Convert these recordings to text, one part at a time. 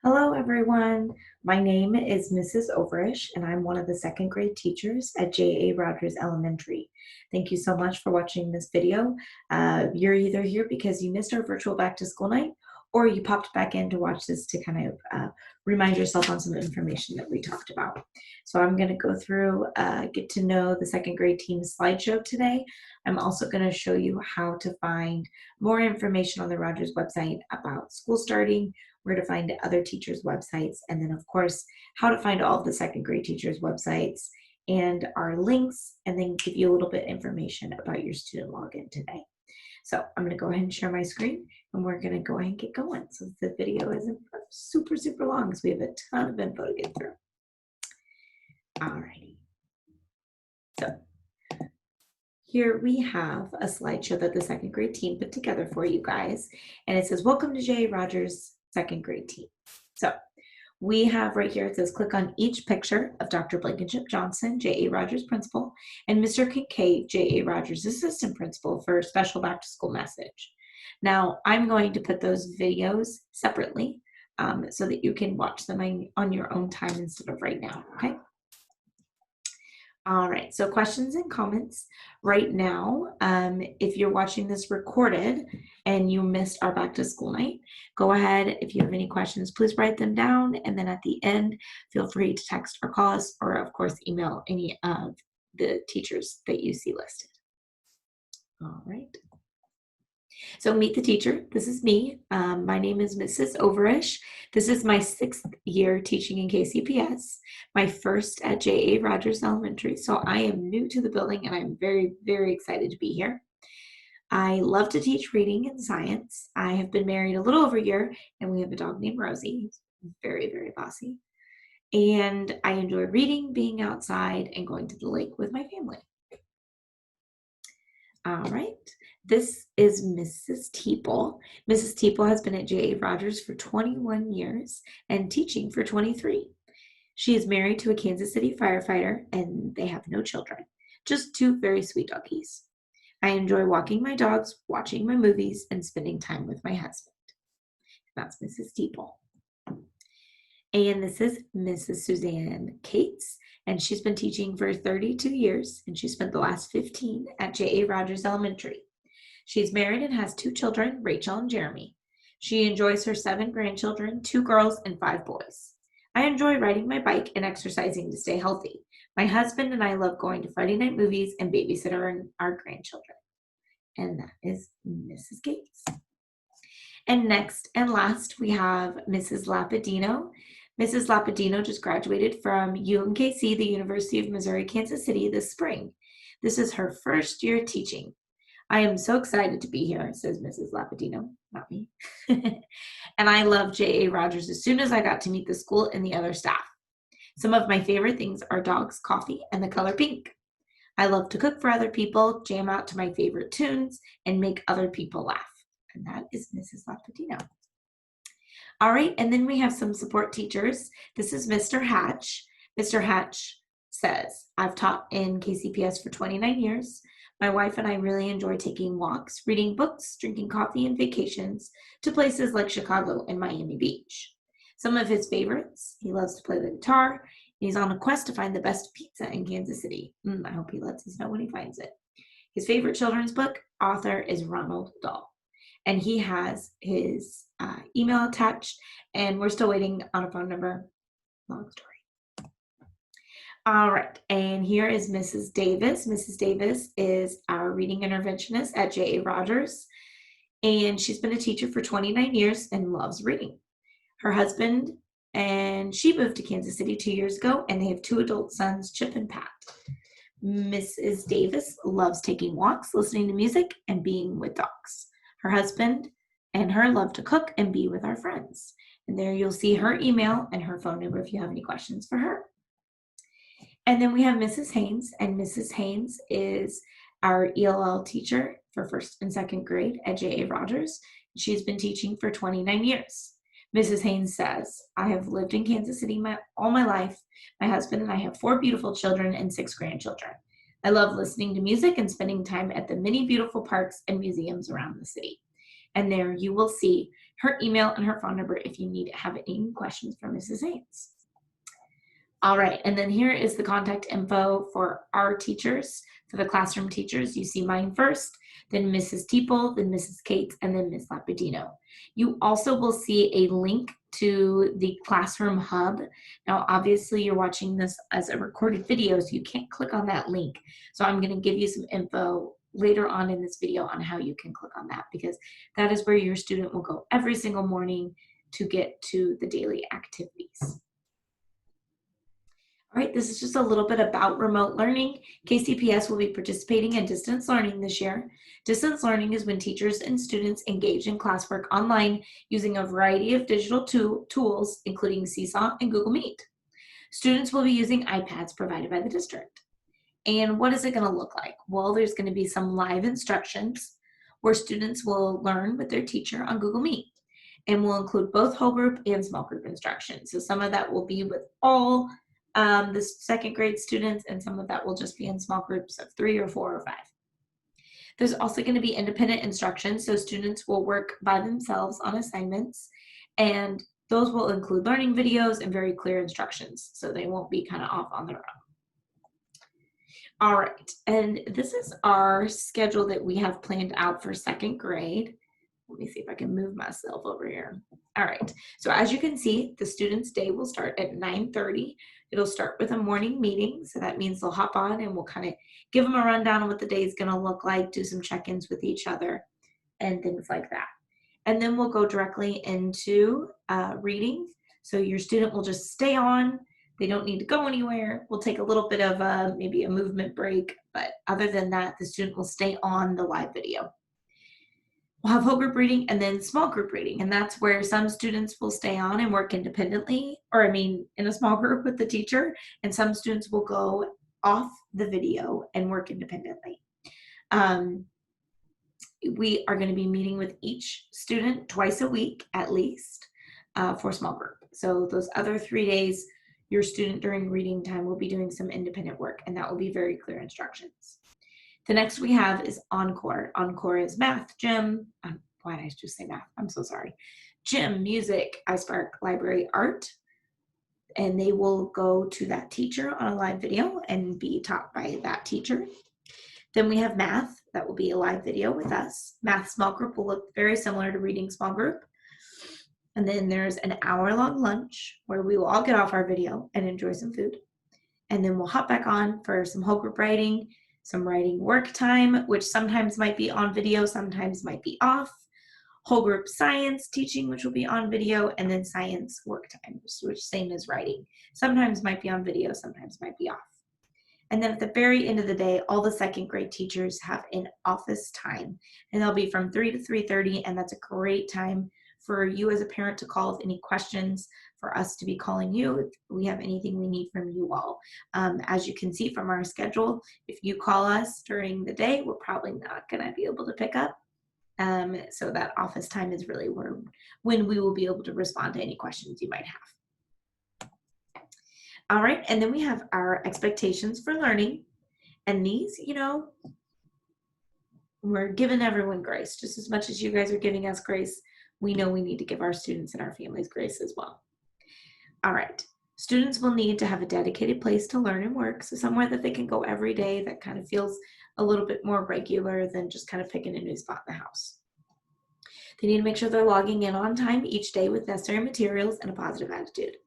Hello, everyone. My name is Mrs. Overish, and I'm one of the second grade teachers at J.A. Rogers Elementary. Thank you so much for watching this video. You're either here because you missed our virtual back to school night, or you popped back in to watch this to kind of remind yourself on some information that we talked about. So I'm going to go through, get to know the second grade team's slideshow today. I'm also going to show you how to find more information on the Rogers website about school starting, where to find other teachers' websites, and then of course, how to find all of the second grade teachers' websites and our links, and then give you a little bit information about your student login today. So I'm gonna go ahead and share my screen, and we're gonna go ahead and get going. So the video isn't super long, because we have a ton of info to get through. Alrighty. So here we have a slideshow that the second grade team put together for you guys, and it says, "Welcome to J.A. Rogers second grade team." So we have right here, it says click on each picture of Dr. Blankenship Johnson, J.A. Rogers principal, and Mr. Kincaid, J.A. Rogers assistant principal, for a special back to school message. Now I'm going to put those videos separately so that you can watch them on your own time instead of right now, okay? All right, so questions and comments right now. If you're watching this recorded and you missed our back to school night, go ahead. If you have any questions, please write them down. And then at the end, feel free to text or call us, or of course, email any of the teachers that you see listed. All right. So meet the teacher. This is me. My name is Mrs. Overish. This is my 6th year teaching in KCPS, my first at J.A. Rogers Elementary. So I am new to the building, and I'm very excited to be here. I love to teach reading and science. I have been married a little over a year, and we have a dog named Rosie. He's very bossy. And I enjoy reading, being outside, and going to the lake with my family. All right. This is Mrs. Teeple. Mrs. Teeple has been at J.A. Rogers for 21 years and teaching for 23. She is married to a Kansas City firefighter, and they have no children, just 2 very sweet doggies. I enjoy walking my dogs, watching my movies, and spending time with my husband. That's Mrs. Teeple. And this is Mrs. Suzanne Cates, and she's been teaching for 32 years, and she spent the last 15 at J.A. Rogers Elementary. She's married and has 2 children, Rachel and Jeremy. She enjoys her 7 grandchildren, 2 girls and 5 boys. I enjoy riding my bike and exercising to stay healthy. My husband and I love going to Friday night movies and babysitting our grandchildren. And that is Mrs. Gates. And next and last, we have Mrs. Lapadino. Mrs. Lapadino just graduated from UMKC, the University of Missouri, Kansas City, this spring. This is her first year teaching. I am so excited to be here, says Mrs. Lapadino, not me. And I love J.A. Rogers as soon as I got to meet the school and the other staff. Some of my favorite things are dogs, coffee, and the color pink. I love to cook for other people, jam out to my favorite tunes, and make other people laugh. And that is Mrs. Lapadino. All right, and then we have some support teachers. This is Mr. Hatch. Mr. Hatch says, I've taught in KCPS for 29 years. My wife and I really enjoy taking walks, reading books, drinking coffee, and vacations to places like Chicago and Miami Beach. Some of his favorites, he loves to play the guitar. He's on a quest to find the best pizza in Kansas City. I hope he lets us know when he finds it. His favorite children's book author is Ronald Dahl. And he has his email attached, and we're still waiting on a phone number. Long story. All right, and here is Mrs. Davis. Mrs. Davis is our reading interventionist at J.A. Rogers, and she's been a teacher for 29 years and loves reading. Her husband and she moved to Kansas City 2 years ago, and they have 2 adult sons, Chip and Pat. Mrs. Davis loves taking walks, listening to music, and being with dogs. Her husband and her love to cook and be with our friends. And there you'll see her email and her phone number if you have any questions for her. And then we have Mrs. Haynes, and Mrs. Haynes is our ELL teacher for 1st and 2nd grade at J.A. Rogers. She's been teaching for 29 years. Mrs. Haynes says, I have lived in Kansas City all my life. My husband and I have 4 beautiful children and 6 grandchildren. I love listening to music and spending time at the many beautiful parks and museums around the city. And there you will see her email and her phone number if you have any questions for Mrs. Haynes. All right, and then here is the contact info for our teachers, for the classroom teachers. You see mine first, then Mrs. Teeple, then Mrs. Cates, and then Ms. Lapidino. You also will see a link to the Classroom Hub. Now, obviously, you're watching this as a recorded video, so you can't click on that link. So I'm going to give you some info later on in this video on how you can click on that, because that is where your student will go every single morning to get to the daily activities. All right, this is just a little bit about remote learning. KCPS will be participating in distance learning this year. Distance learning is when teachers and students engage in classwork online using a variety of digital tools, including Seesaw and Google Meet. Students will be using iPads provided by the district. And what is it going to look like? Well, there's going to be some live instructions where students will learn with their teacher on Google Meet, and will include both whole group and small group instruction. So some of that will be with all the second grade students, and some of that will just be in small groups of 3 or 4 or 5. There's also going to be independent instruction, so students will work by themselves on assignments, and those will include learning videos and very clear instructions, so they won't be kind of off on their own. All right, and this is our schedule that we have planned out for second grade. Let me see if I can move myself over here. All right, so as you can see, the student's day will start at 9:30. It'll start with a morning meeting, so that means they'll hop on and we'll kind of give them a rundown on what the day is going to look like, do some check-ins with each other, and things like that. And then we'll go directly into reading. So your student will just stay on. They don't need to go anywhere. We'll take a little bit of maybe a movement break, but other than that, the student will stay on the live video. We'll have whole group reading and then small group reading, and that's where some students will stay on and work independently, or in a small group with the teacher, and some students will go off the video and work independently. We are going to be meeting with each student twice a week at least for small group. So those other 3 days, your student during reading time will be doing some independent work, and that will be very clear instructions. The next we have is Encore. Encore is math, gym. Why did I just say math? I'm so sorry. Gym, music, iSpark, library, art. And they will go to that teacher on a live video and be taught by that teacher. Then we have math. That will be a live video with us. Math small group will look very similar to reading small group. And then there's an hour-long lunch where we will all get off our video and enjoy some food. And then we'll hop back on for some whole group writing, some writing work time, which sometimes might be on video, sometimes might be off. Whole group science teaching, which will be on video, and then science work time, which same as writing. Sometimes might be on video, sometimes might be off. And then at the very end of the day, all the second grade teachers have an office time, and they'll be from 3 to 3:30, and that's a great time for you as a parent to call with any questions, for us to be calling you if we have anything we need from you all. As you can see from our schedule, if you call us during the day, we're probably not going to be able to pick up. So that office time is really when we will be able to respond to any questions you might have. All right, and then we have our expectations for learning. And these, we're giving everyone grace. Just as much as you guys are giving us grace, we know we need to give our students and our families grace as well. All right, students will need to have a dedicated place to learn and work, so somewhere that they can go every day that kind of feels a little bit more regular than just kind of picking a new spot in the house. They need to make sure they're logging in on time each day with necessary materials and a positive attitude.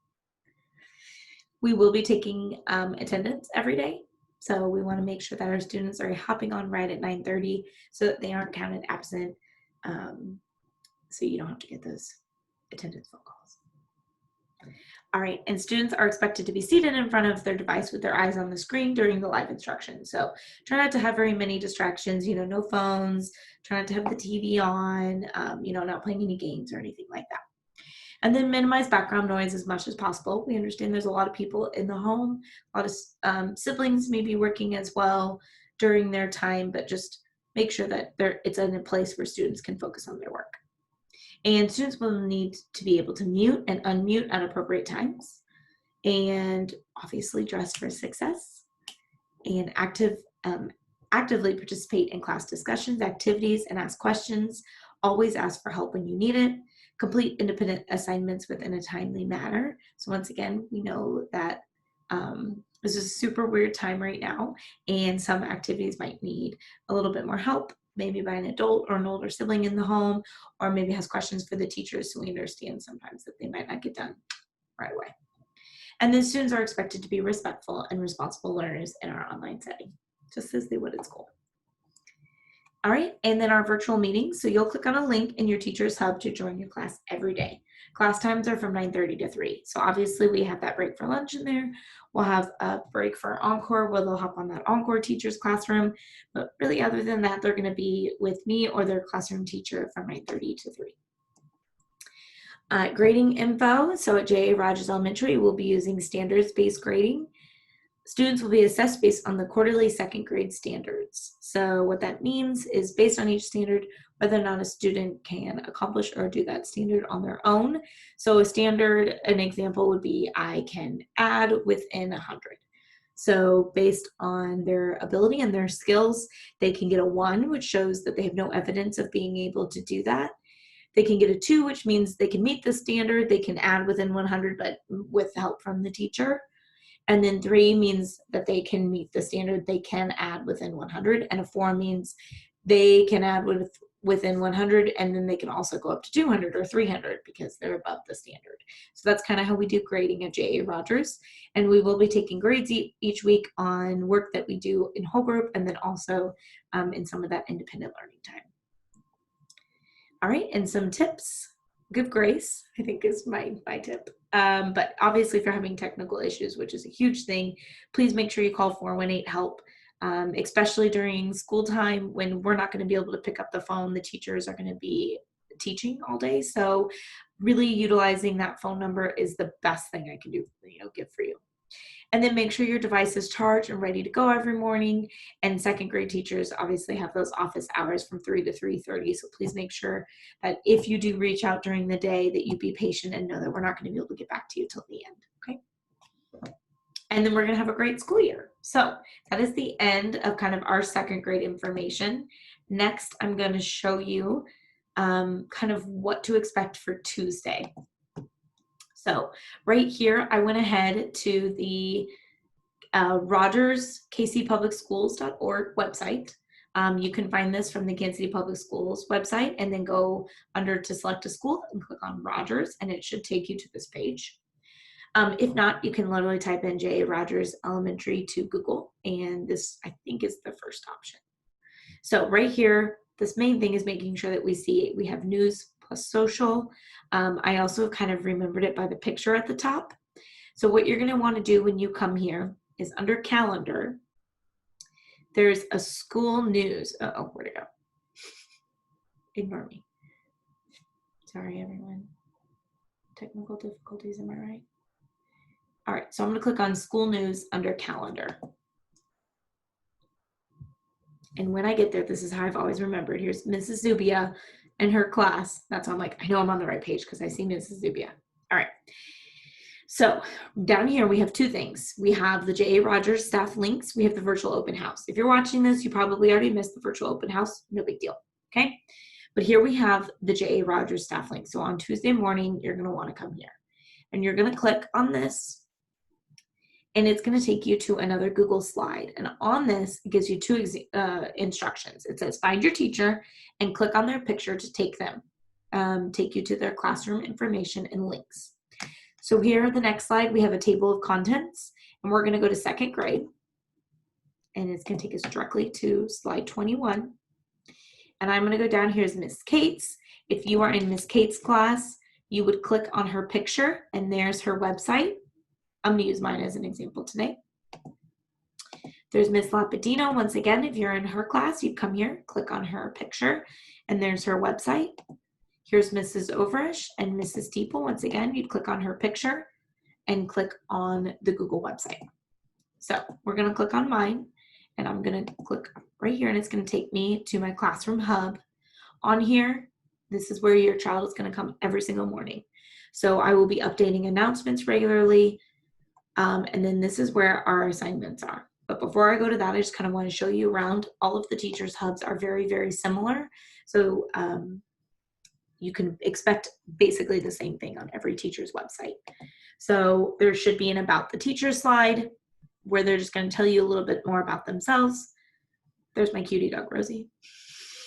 We will be taking attendance every day, so we want to make sure that our students are hopping on right at 9:30 so that they aren't counted absent, so you don't have to get those attendance phone calls. All right, and students are expected to be seated in front of their device with their eyes on the screen during the live instruction. So try not to have very many distractions, no phones, try not to have the TV on, not playing any games or anything like that. And then minimize background noise as much as possible. We understand there's a lot of people in the home, a lot of siblings may be working as well during their time, but just make sure that it's in a place where students can focus on their work. And students will need to be able to mute and unmute at appropriate times, and obviously dress for success, and actively participate in class discussions, activities, and ask questions. Always ask for help when you need it. Complete independent assignments within a timely manner. So once again, we know that this is a super weird time right now, and some activities might need a little bit more help, maybe by an adult or an older sibling in the home, or maybe has questions for the teachers, so we understand sometimes that they might not get done right away. And then students are expected to be respectful and responsible learners in our online setting, just as they would at school. All right, and then our virtual meetings. So you'll click on a link in your Teachers Hub to join your class every day. Class times are from 9:30 to 3. So obviously we have that break for lunch in there. We'll have a break for Encore where they'll hop on that Encore teacher's classroom. But really other than that, they're gonna be with me or their classroom teacher from 9:30 to 3. Grading info. So at J.A. Rogers Elementary, we'll be using standards-based grading. Students will be assessed based on the quarterly second grade standards. So what that means is based on each standard, whether or not a student can accomplish or do that standard on their own. So a standard, an example would be I can add within 100. So based on their ability and their skills, they can get a 1, which shows that they have no evidence of being able to do that. They can get a 2, which means they can meet the standard, they can add within 100, but with help from the teacher. And then 3 means that they can meet the standard, they can add within 100. And a 4 means they can add within 100, and then they can also go up to 200 or 300 because they're above the standard. So that's kind of how we do grading at J.A. Rogers. And we will be taking grades each week on work that we do in whole group, and then also in some of that independent learning time. All right, and some tips. Give grace, I think, is my tip. But obviously, if you're having technical issues, which is a huge thing, please make sure you call 418-HELP, especially during school time when we're not going to be able to pick up the phone. The teachers are going to be teaching all day. So really utilizing that phone number is the best thing I can do, give for you. And then make sure your device is charged and ready to go every morning. And second grade teachers obviously have those office hours from 3 to 3:30. So please make sure that if you do reach out during the day that you be patient and know that we're not going to be able to get back to you till the end, okay? And then we're going to have a great school year. So that is the end of kind of our second grade information. Next, I'm going to show you kind of what to expect for Tuesday. So right here, I went ahead to the RogersKCPublicSchools.org website. You can find this from the Kansas City Public Schools website and then go under to select a school and click on Rogers, and it should take you to this page. If not, you can literally type in J.A. Rogers Elementary to Google, and this, I think, is the first option. So right here, this main thing is making sure that we have news plus social. I also kind of remembered it by the picture at the top. So what you're going to want to do when you come here is under calendar, there's a school news. Oh, where'd it go? Ignore me. Sorry, everyone. Technical difficulties, am I right? All right, so I'm going to click on school news under calendar. And when I get there, this is how I've always remembered. Here's Mrs. Zubia and her class. That's why I'm like, I know I'm on the right page because I see Mrs. Zubia. All right. So down here, we have 2 things. We have the J.A. Rogers staff links. We have the virtual open house. If you're watching this, you probably already missed the virtual open house. No big deal, okay? But here we have the J.A. Rogers staff link. So on Tuesday morning, you're going to want to come here. And you're going to click on this. And it's going to take you to another Google slide. And on this, it gives you 2 instructions. It says find your teacher and click on their picture to take you to their classroom information and links. So here, the next slide, we have a table of contents, and we're going to go to second grade. And it's going to take us directly to slide 21. And I'm going to go down here as Miss Kate's. If you are in Miss Kate's class, you would click on her picture, and there's her website. I'm going to use mine as an example today. There's Miss Lapidino. Once again, if you're in her class, you'd come here, click on her picture, and there's her website. Here's Mrs. Overish and Mrs. Teeple. Once again, you'd click on her picture and click on the Google website. So we're going to click on mine, and I'm going to click right here, and it's going to take me to my classroom hub. On here, this is where your child is going to come every single morning. So I will be updating announcements regularly, and then this is where our assignments are. But before I go to that, I just kind of want to show you around. All of the teachers' hubs are very, very similar. So you can expect basically the same thing on every teacher's website. So there should be an about the teacher slide where they're just going to tell you a little bit more about themselves. There's my cutie dog, Rosie.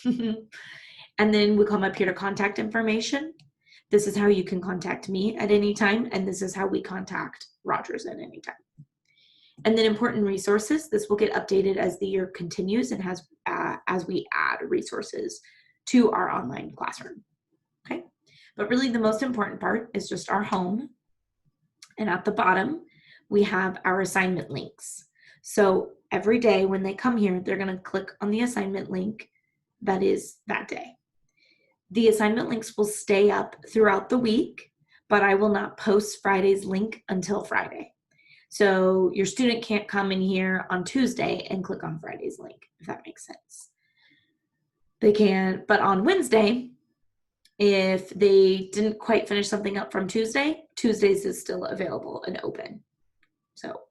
And then we come up here to contact information. This is how you can contact me at any time, and this is how we contact Rogers at any time. And then important resources. This will get updated as the year continues and as we add resources to our online classroom. Okay, but really the most important part is just our home. And at the bottom, we have our assignment links. So every day when they come here, they're going to click on the assignment link that is that day. The assignment links will stay up throughout the week, but I will not post Friday's link until Friday. So your student can't come in here on Tuesday and click on Friday's link, if that makes sense. They can, but on Wednesday, if they didn't quite finish something up from Tuesday, Tuesdays is still available and open. So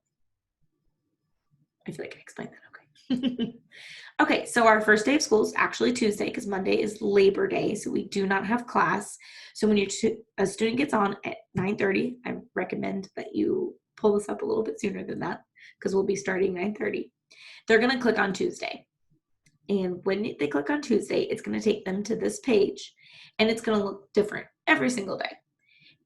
I feel like I explained that okay. Okay, so our first day of school is actually Tuesday because Monday is Labor Day, so we do not have class. So when a student gets on at 9:30, I recommend that you pull this up a little bit sooner than that because we'll be starting 9:30. They're going to click on Tuesday. And when they click on Tuesday, it's going to take them to this page, and it's going to look different every single day.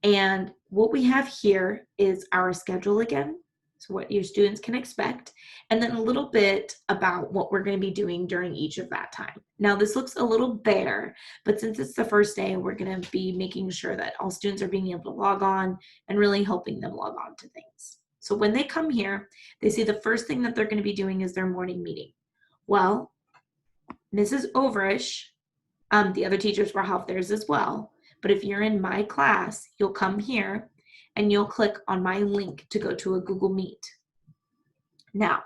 And what we have here is our schedule again, so what your students can expect, and then a little bit about what we're going to be doing during each of that time. Now, this looks a little bare, but since it's the first day, we're going to be making sure that all students are being able to log on and really helping them log on to things. So when they come here, they see the first thing that they're going to be doing is their morning meeting. Well, Mrs. Overish, the other teachers will have theirs as well, but if you're in my class, you'll come here and you'll click on my link to go to a Google Meet. Now,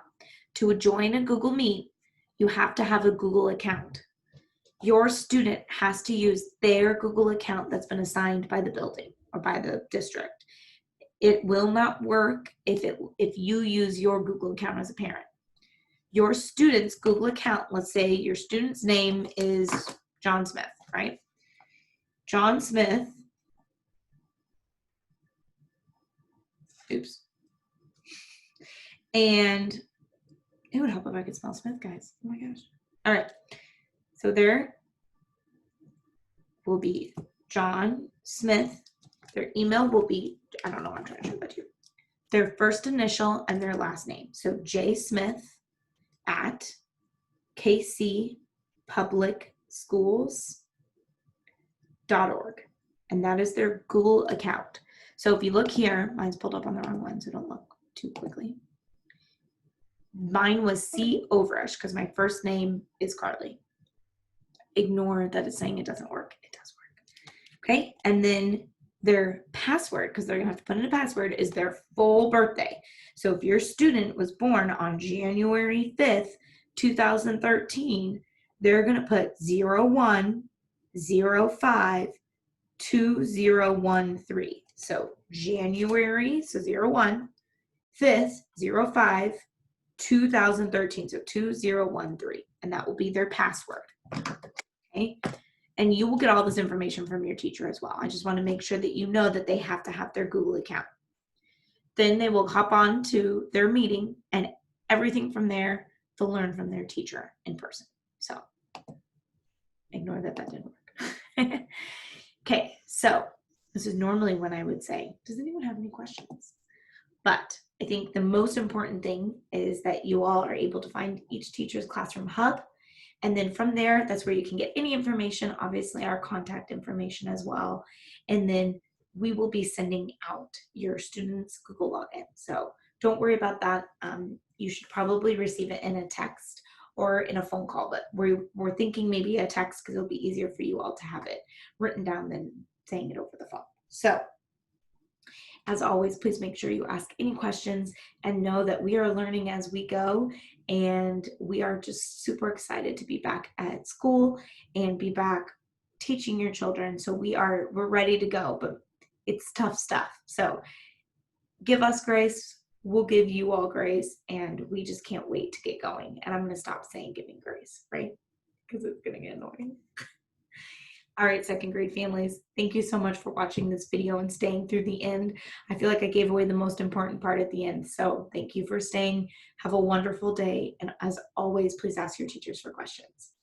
to join a Google Meet, you have to have a Google account. Your student has to use their Google account that's been assigned by the building or by the district. It will not work if you use your Google account as a parent. Your student's Google account, let's say your student's name is John Smith, right? John Smith, oops. And it would help if I could spell Smith, guys. Oh my gosh. All right. So there will be John Smith. Their email will be, I don't know what I'm trying to show that to you. Their first initial and their last name. So J Smith at kcpublicschools.org. And that is their Google account. So if you look here, mine's pulled up on the wrong one, so don't look too quickly. Mine was C. Overish because my first name is Carly. Ignore that it's saying it doesn't work. It does work. Okay, and then their password, because they're going to have to put in a password, is their full birthday. So if your student was born on January 5th, 2013, they're going to put 01/05/2013. So January, so 01, 5th, 05, 2013, so 2013, and that will be their password. Okay, and you will get all this information from your teacher as well. I just want to make sure that you know that they have to have their Google account. Then they will hop on to their meeting, and everything from there they'll learn from their teacher in person. So ignore that didn't work. Okay, so this is normally when I would say, does anyone have any questions? But I think the most important thing is that you all are able to find each teacher's classroom hub. And then from there, that's where you can get any information, obviously our contact information as well. And then we will be sending out your students' Google login. So don't worry about that. You should probably receive it in a text or in a phone call, but we're thinking maybe a text because it'll be easier for you all to have it written down than saying it over the phone. So as always, please make sure you ask any questions and know that we are learning as we go, and we are just super excited to be back at school and be back teaching your children. So we're ready to go, but it's tough stuff. So give us grace, we'll give you all grace, and we just can't wait to get going. And I'm going to stop saying giving grace, right? Because it's going to get annoying. All right, second grade families, thank you so much for watching this video and staying through the end. I feel like I gave away the most important part at the end, so thank you for staying. Have a wonderful day, and as always, please ask your teachers for questions.